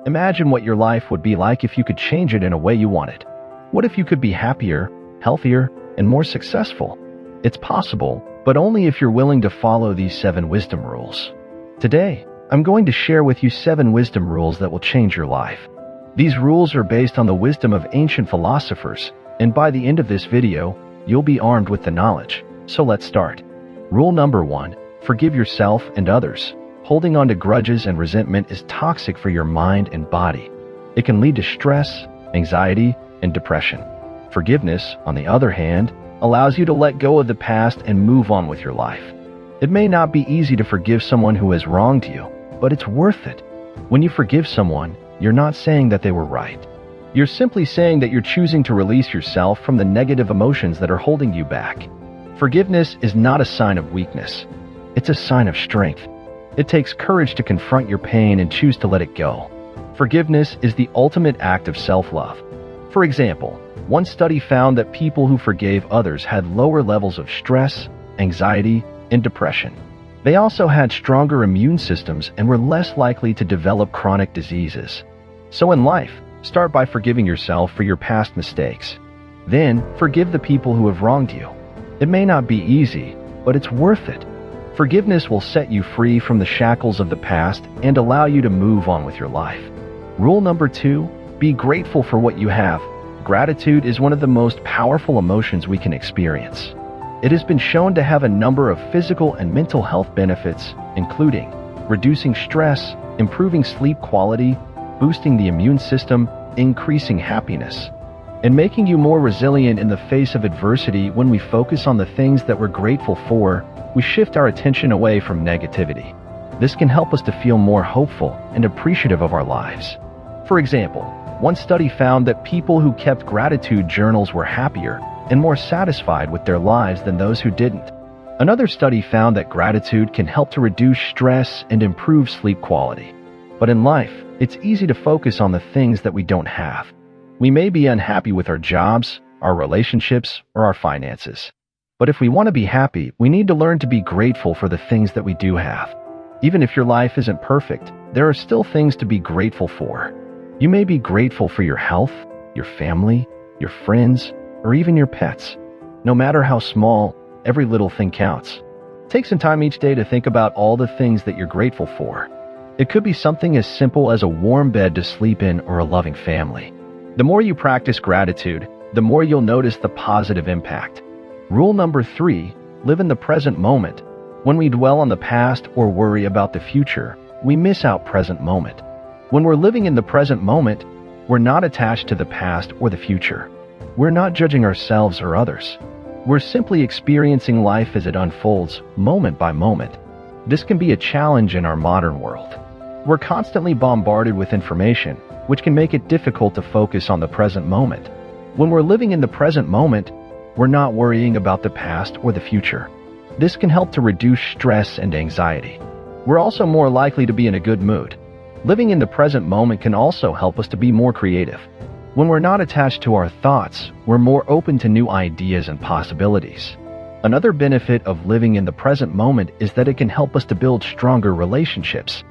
Imagine what your life would be like if you could change it in a way you wanted. What if you could be happier, healthier, and more successful? It's possible, but only if you're willing to follow these 7 wisdom rules. Today, I'm going to share with you 7 wisdom rules that will change your life. These rules are based on the wisdom of ancient philosophers, and by the end of this video, you'll be armed with the knowledge. So let's start. Rule number 1, forgive yourself and others. Holding on to grudges and resentment is toxic for your mind and body. It can lead to stress, anxiety, and depression. Forgiveness, on the other hand, allows you to let go of the past and move on with your life. It may not be easy to forgive someone who has wronged you, but it's worth it. When you forgive someone, you're not saying that they were right. You're simply saying that you're choosing to release yourself from the negative emotions that are holding you back. Forgiveness is not a sign of weakness. It's a sign of strength. It takes courage to confront your pain and choose to let it go. Forgiveness is the ultimate act of self-love. For example, one study found that people who forgave others had lower levels of stress, anxiety, and depression. They also had stronger immune systems and were less likely to develop chronic diseases. So in life, start by forgiving yourself for your past mistakes. Then, forgive the people who have wronged you. It may not be easy, but it's worth it. Forgiveness will set you free from the shackles of the past and allow you to move on with your life. Rule number 2, be grateful for what you have. Gratitude is one of the most powerful emotions we can experience. It has been shown to have a number of physical and mental health benefits, including reducing stress, improving sleep quality, boosting the immune system, increasing happiness, and making you more resilient in the face of adversity. When we focus on the things that we're grateful for, we shift our attention away from negativity. This can help us to feel more hopeful and appreciative of our lives. For example, one study found that people who kept gratitude journals were happier and more satisfied with their lives than those who didn't. Another study found that gratitude can help to reduce stress and improve sleep quality. But in life, it's easy to focus on the things that we don't have. We may be unhappy with our jobs, our relationships, or our finances. But if we want to be happy, we need to learn to be grateful for the things that we do have. Even if your life isn't perfect, there are still things to be grateful for. You may be grateful for your health, your family, your friends, or even your pets. No matter how small, every little thing counts. Take some time each day to think about all the things that you're grateful for. It could be something as simple as a warm bed to sleep in or a loving family. The more you practice gratitude, the more you'll notice the positive impact. Rule number 3, live in the present moment. When we dwell on the past or worry about the future, we miss out present moment. When we're living in the present moment, we're not attached to the past or the future. We're not judging ourselves or others. We're simply experiencing life as it unfolds, moment by moment. This can be a challenge in our modern world. We're constantly bombarded with information, which can make it difficult to focus on the present moment. When we're living in the present moment, we're not worrying about the past or the future. This can help to reduce stress and anxiety. We're also more likely to be in a good mood. Living in the present moment can also help us to be more creative. When we're not attached to our thoughts, we're more open to new ideas and possibilities. Another benefit of living in the present moment is that it can help us to build stronger relationships.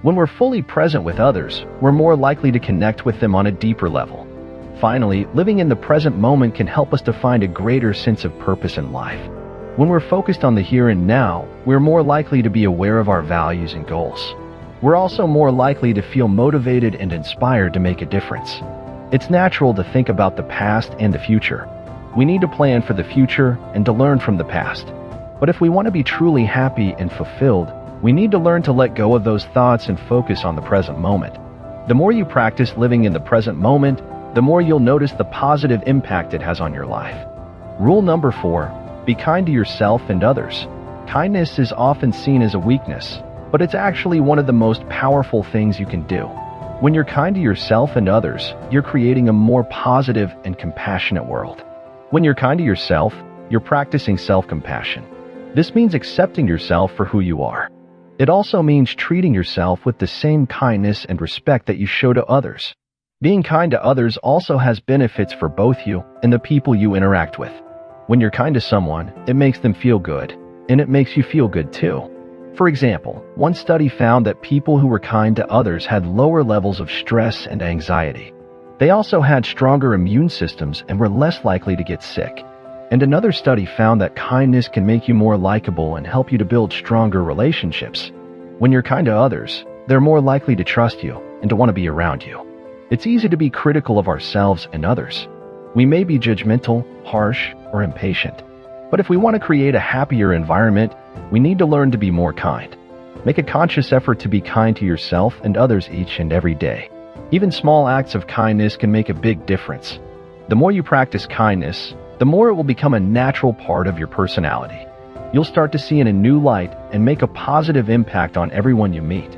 When we're fully present with others, we're more likely to connect with them on a deeper level. Finally, living in the present moment can help us to find a greater sense of purpose in life. When we're focused on the here and now, we're more likely to be aware of our values and goals. We're also more likely to feel motivated and inspired to make a difference. It's natural to think about the past and the future. We need to plan for the future and to learn from the past. But if we want to be truly happy and fulfilled, we need to learn to let go of those thoughts and focus on the present moment. The more you practice living in the present moment, the more you'll notice the positive impact it has on your life. Rule number 4, be kind to yourself and others. Kindness is often seen as a weakness, but it's actually one of the most powerful things you can do. When you're kind to yourself and others, you're creating a more positive and compassionate world. When you're kind to yourself, you're practicing self-compassion. This means accepting yourself for who you are. It also means treating yourself with the same kindness and respect that you show to others. Being kind to others also has benefits for both you and the people you interact with. When you're kind to someone, it makes them feel good, and it makes you feel good too. For example, one study found that people who were kind to others had lower levels of stress and anxiety. They also had stronger immune systems and were less likely to get sick. And another study found that kindness can make you more likable and help you to build stronger relationships. When you're kind to others, they're more likely to trust you and to want to be around you. It's easy to be critical of ourselves and others. We may be judgmental, harsh, or impatient. But if we want to create a happier environment, we need to learn to be more kind. Make a conscious effort to be kind to yourself and others each and every day. Even small acts of kindness can make a big difference. The more you practice kindness, the more it will become a natural part of your personality. You'll start to see in a new light and make a positive impact on everyone you meet.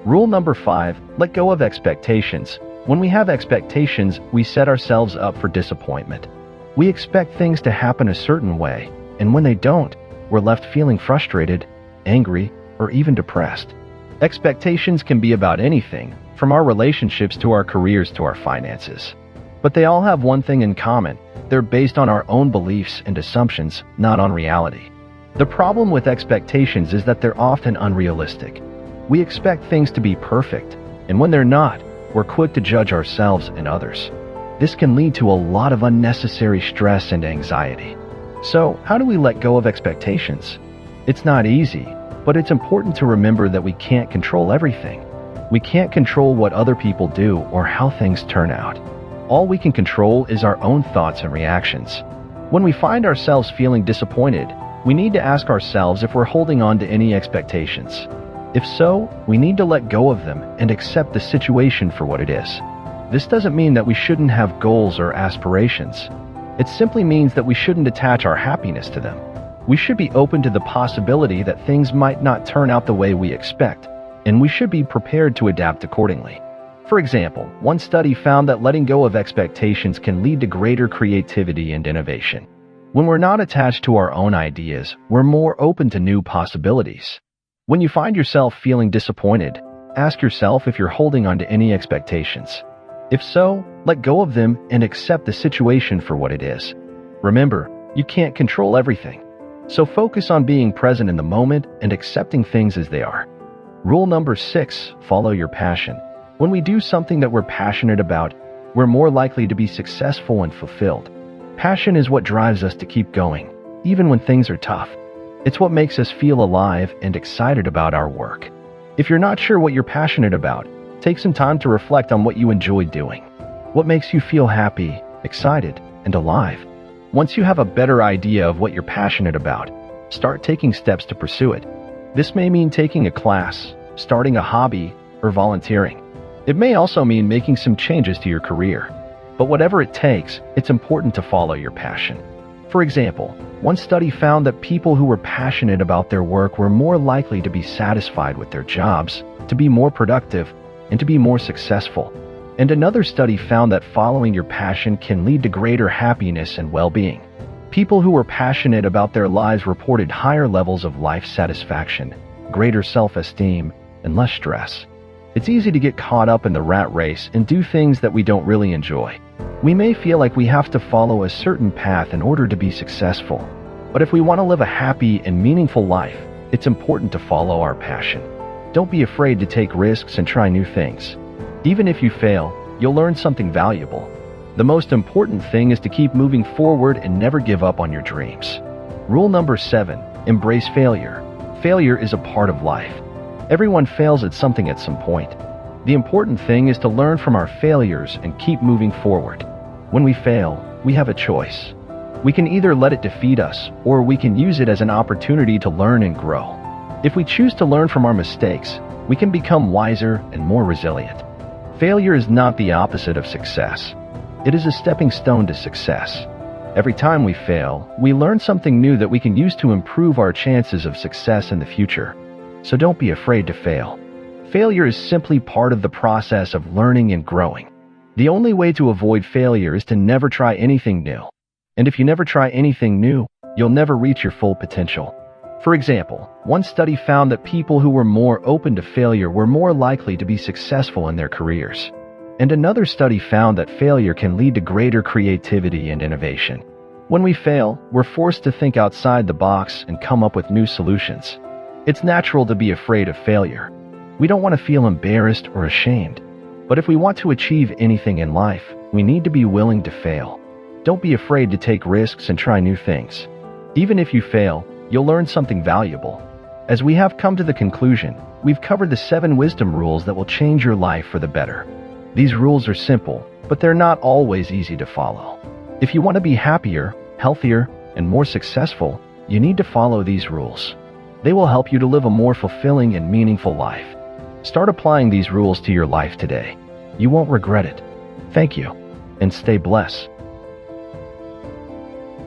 Rule number 5, let go of expectations. When we have expectations, we set ourselves up for disappointment. We expect things to happen a certain way, and when they don't, we're left feeling frustrated, angry, or even depressed. Expectations can be about anything, from our relationships to our careers to our finances. But they all have one thing in common. They're based on our own beliefs and assumptions, not on reality. The problem with expectations is that they're often unrealistic. We expect things to be perfect, and when they're not, we're quick to judge ourselves and others. This can lead to a lot of unnecessary stress and anxiety. So, how do we let go of expectations? It's not easy, but it's important to remember that we can't control everything. We can't control what other people do or how things turn out. All we can control is our own thoughts and reactions. When we find ourselves feeling disappointed, we need to ask ourselves if we're holding on to any expectations. If so, we need to let go of them and accept the situation for what it is. This doesn't mean that we shouldn't have goals or aspirations. It simply means that we shouldn't attach our happiness to them. We should be open to the possibility that things might not turn out the way we expect, and we should be prepared to adapt accordingly. For example, one study found that letting go of expectations can lead to greater creativity and innovation. When we're not attached to our own ideas, we're more open to new possibilities. When you find yourself feeling disappointed, ask yourself if you're holding on to any expectations. If so, let go of them and accept the situation for what it is. Remember, you can't control everything. So focus on being present in the moment and accepting things as they are. Rule number 6, follow your passion. When we do something that we're passionate about, we're more likely to be successful and fulfilled. Passion is what drives us to keep going, even when things are tough. It's what makes us feel alive and excited about our work. If you're not sure what you're passionate about, take some time to reflect on what you enjoy doing. What makes you feel happy, excited, and alive? Once you have a better idea of what you're passionate about, start taking steps to pursue it. This may mean taking a class, starting a hobby, or volunteering. It may also mean making some changes to your career. But whatever it takes, it's important to follow your passion. For example, one study found that people who were passionate about their work were more likely to be satisfied with their jobs, to be more productive, and to be more successful. And another study found that following your passion can lead to greater happiness and well-being. People who were passionate about their lives reported higher levels of life satisfaction, greater self-esteem, and less stress. It's easy to get caught up in the rat race and do things that we don't really enjoy. We may feel like we have to follow a certain path in order to be successful. But if we want to live a happy and meaningful life, it's important to follow our passion. Don't be afraid to take risks and try new things. Even if you fail, you'll learn something valuable. The most important thing is to keep moving forward and never give up on your dreams. Rule number 7, embrace failure. Failure is a part of life. Everyone fails at something at some point. The important thing is to learn from our failures and keep moving forward. When we fail, we have a choice. We can either let it defeat us, or we can use it as an opportunity to learn and grow. If we choose to learn from our mistakes, we can become wiser and more resilient. Failure is not the opposite of success. It is a stepping stone to success. Every time we fail, we learn something new that we can use to improve our chances of success in the future. So don't be afraid to fail. Failure is simply part of the process of learning and growing. The only way to avoid failure is to never try anything new. And if you never try anything new, you'll never reach your full potential. For example, one study found that people who were more open to failure were more likely to be successful in their careers. And another study found that failure can lead to greater creativity and innovation. When we fail, we're forced to think outside the box and come up with new solutions. It's natural to be afraid of failure. We don't want to feel embarrassed or ashamed. But if we want to achieve anything in life, we need to be willing to fail. Don't be afraid to take risks and try new things. Even if you fail, you'll learn something valuable. As we have come to the conclusion, we've covered the 7 wisdom rules that will change your life for the better. These rules are simple, but they're not always easy to follow. If you want to be happier, healthier, and more successful, you need to follow these rules. They will help you to live a more fulfilling and meaningful life. Start applying these rules to your life today. You won't regret it. Thank you, and stay blessed.